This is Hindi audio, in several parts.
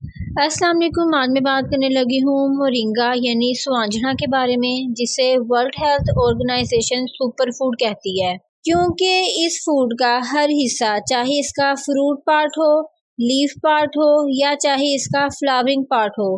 अस्सलाम वालेकुम। आज मैं बात करने लगी हूँ मोरिंगा यानी स्वांजना के बारे में, जिसे world health organisation super food कहती है। क्योंकि इस फूड का हर हिस्सा, चाहे इसका फ्रूट पार्ट हो, लीफ पार्ट हो, या चाहे इसका फ्लावरिंग पार्ट हो,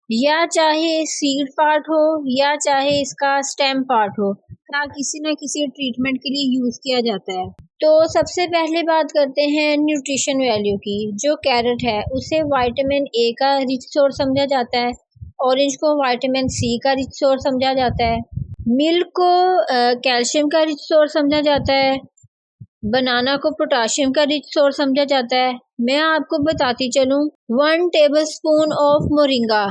या चाहे सीड पार्ट हो, या चाहे इसका स्टेम पार्ट हो, का किसी न किसी ट्रीटमेंट के लिए यूज किया जाता है। तो सबसे पहले बात करते हैं न्यूट्रिशन वैल्यू की। जो कैरेट है उसे विटामिन ए का रिच सोर्स समझा जाता है, ऑरेंज को विटामिन सी का रिच सोर्स समझा जाता है, मिल्क को कैल्शियम का रिच सोर्स समझा जाता है, बनाना को पोटाशियम का रिच सोर्स समझा जाता है। मैं आपको बताती चलूं, 1 टेबलस्पून ऑफ मोरिंगा,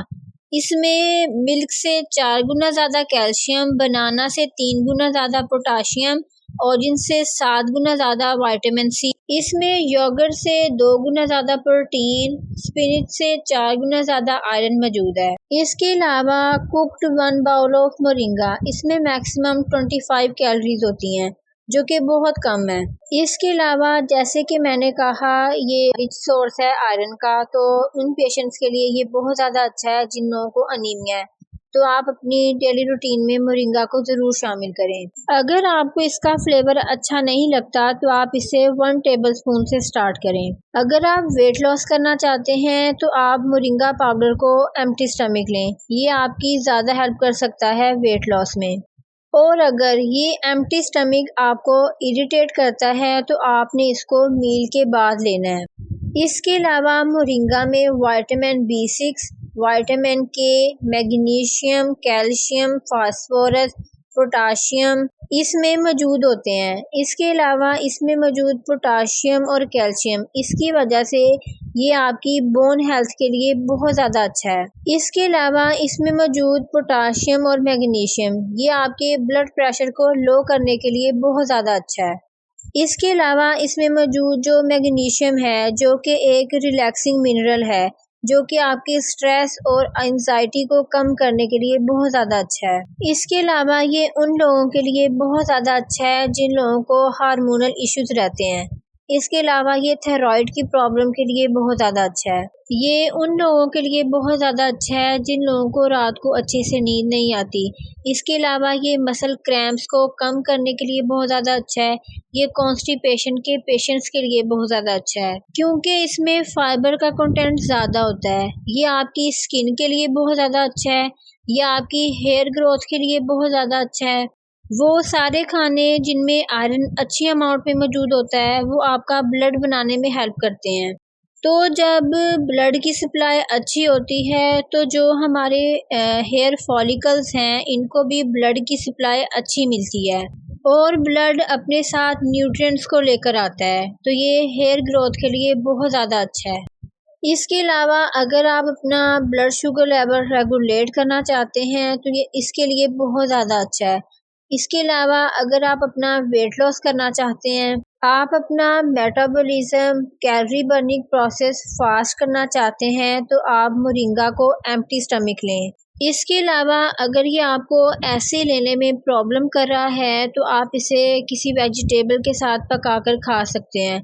इसमें मिल्क से 4 गुना ज़्यादा कैल्शियम, बनाना से 3 गुना ज़्यादा पोटाशियम, ऑरेंज से 7 गुना ज़्यादा विटामिन सी, इसमें योगर्ट से 2 गुना ज़्यादा प्रोटीन, स्पिनच से 4 गुना ज़्यादा आयरन मौजूद है। इसके अलावा कुक्ड 1 बाउल ऑफ मोरिंगा, इसमें मैक्सिमम 25 कैलोरीज होती हैं, जो कि बहुत कम है। इसके अलावा जैसे कि मैंने कहा, ये रिच सोर्स है आयरन का, तो उन पेशेंट्स के लिए ये बहुत ज़्यादा अच्छा है जिन लोगों को अनीमिया है। तो आप अपनी डेली रूटीन में मोरिंगा को ज़रूर शामिल करें। अगर आपको इसका फ्लेवर अच्छा नहीं लगता तो आप इसे 1 टेबलस्पून से स्टार्ट करें। अगर आप वेट लॉस करना चाहते हैं तो आप मोरिंगा पाउडर को एम्प्टी स्टमक लें, ये आपकी ज़्यादा हेल्प कर सकता है वेट लॉस में। और अगर ये एम्प्टी स्टमक आपको इरिटेट करता है तो आपने इसको मील के बाद लेना है। इसके अलावा मोरिंगा में vitamin B6, vitamin K, magnesium, calcium, phosphorus, potassium इसमें मौजूद होते हैं। इसके अलावा इसमें मौजूद पोटाशियम और कैल्शियम, इसकी वजह से ये आपकी बोन हेल्थ के लिए बहुत ज़्यादा अच्छा है। इसके अलावा इसमें मौजूद पोटाशियम और मैग्नीशियम, ये आपके ब्लड प्रेशर को लो करने के लिए बहुत ज़्यादा अच्छा है। इसके अलावा इसमें मौजूद जो मैग्नीशियम है, जो कि एक रिलैक्सिंग मिनरल है, जो कि आपके स्ट्रेस और एंजाइटी को कम करने के लिए बहुत ज़्यादा अच्छा है। इसके अलावा ये उन लोगों के लिए बहुत ज़्यादा अच्छा है जिन लोगों को हार्मोनल इश्यूज रहते हैं। इसके अलावा ये थायराइड की प्रॉब्लम के लिए बहुत ज़्यादा अच्छा है। ये उन लोगों के लिए बहुत ज़्यादा अच्छा है जिन लोगों को रात को अच्छे से नींद नहीं आती। इसके अलावा ये मसल क्रैम्प्स को कम करने के लिए बहुत ज़्यादा अच्छा है। ये कॉन्स्टिपेशन के पेशेंट्स के लिए बहुत ज़्यादा अच्छा है, क्योंकि इसमें फाइबर का कंटेंट ज़्यादा होता है। ये आपकी स्किन के लिए बहुत ज़्यादा अच्छा है, ये आपकी हेयर ग्रोथ के लिए बहुत ज़्यादा अच्छा है। वो सारे खाने जिनमें आयरन अच्छी अमाउंट में मौजूद होता है, वो आपका ब्लड बनाने में हेल्प करते हैं। तो जब ब्लड की सप्लाई अच्छी होती है तो जो हमारे हेयर फॉलिकल्स हैं, इनको भी ब्लड की सप्लाई अच्छी मिलती है और ब्लड अपने साथ न्यूट्रिएंट्स को लेकर आता है, तो ये हेयर ग्रोथ के लिए बहुत ज़्यादा अच्छा है। इसके अलावा अगर आप अपना ब्लड शुगर लेवल रेगुलेट करना चाहते हैं तो ये इसके लिए बहुत ज़्यादा अच्छा है। इसके अलावा अगर आप अपना वेट लॉस करना चाहते हैं, आप अपना metabolism, calorie burning process fast करना चाहते हैं, तो आप मोरिंगा को एम्प्टी स्टमक लें। इसके अलावा अगर ये आपको ऐसे लेने में प्रॉब्लम कर रहा है तो आप इसे किसी वेजिटेबल के साथ पकाकर खा सकते हैं।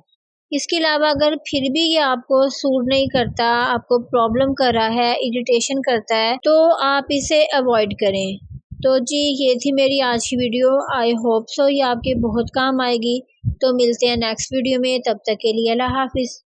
इसके अलावा अगर फिर भी ये आपको सूट नहीं करता, आपको प्रॉब्लम कर रहा है, इरिटेशन करता है, तो आप इसे अवॉइड करें। तो जी, ये थी मेरी आज की वीडियो। आई होप सो ये आपके बहुत काम आएगी। तो मिलते हैं नेक्स्ट वीडियो में, तब तक के लिए अल्लाह हाफिज़।